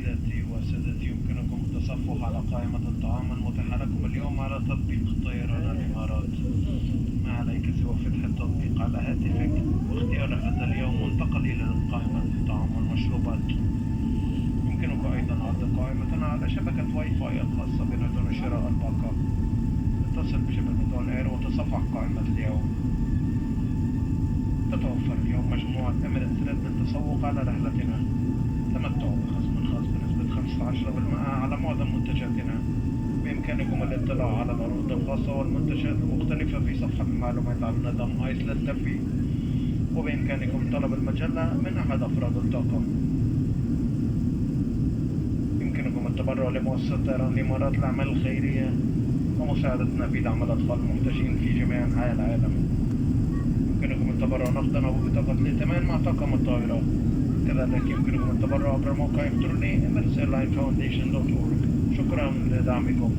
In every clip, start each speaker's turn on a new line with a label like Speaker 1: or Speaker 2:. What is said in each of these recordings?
Speaker 1: سيداتي وسادتي، يمكنكم التصفح على قائمة الطعام المتاحة لكم اليوم على تطبيق طيران الإمارات. ما عليك سوى فتح التطبيق على هاتفك واختيار رحلة اليوم وانتقل إلى قائمة الطعام والمشروبات. يمكنك أيضا عرض قائمة على شبكة واي فاي الخاصة بنا دون شراء الباقة. اتصل بشبكة أون إير وتصفح قائمة اليوم. تتوفر اليوم مجموعة إميريتس للتسوق على رحلتنا. تمتعوا بخصم خاص بنسبة 15% على معظم منتجاتنا. بإمكانكم الاطلاع على العروض الخاصة والمنتجات المختلفة في صفحة المعلومات على نظام آيس للترفيه. وبإمكانكم طلب المجلة من أحد أفراد الطاقم. يمكنكم التبرع لمؤسسة طيران الإمارات للأعمال الخيرية ومساعدتنا في دعم الأطفال المحتاجين في جميع أنحاء العالم. يمكنكم التبرع نقدا أو ببطاقة الائتمان مع طاقم الطائرة. كذلك يمكنكم التبرع عبر موقع إلكتروني emiratesairlinefoundation.org. شكرا لدعمكم.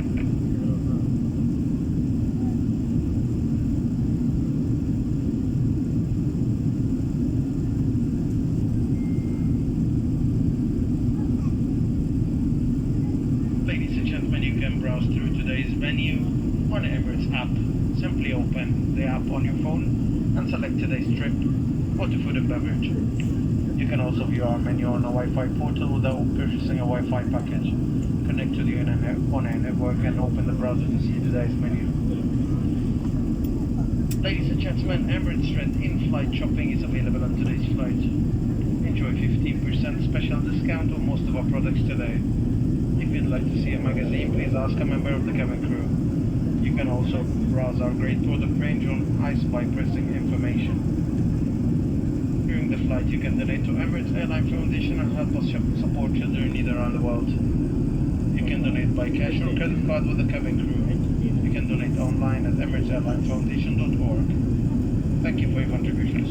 Speaker 1: Ladies and gentlemen, you can browse through today's menu on the Emirates app. Simply open the app on your phone and select today's trip. Go to food and beverage. You can also view our menu on a Wi-Fi portal without purchasing a Wi-Fi package. Connect to the on-air network and open the browser to see today's menu. Ladies and gentlemen, Emirates Red in-flight shopping is available on today's flight. Enjoy 15% special discount on most of our products today. If you'd like to see a magazine, please ask a member of the cabin crew. You can also browse our great product range on ICE by pressing information. During the flight, you can donate to Emirates Airline Foundation and help us support children in need around the world. You can donate by cash or credit card with the cabin crew. You can donate online at emiratesairlinefoundation.org. Thank you for your contributions.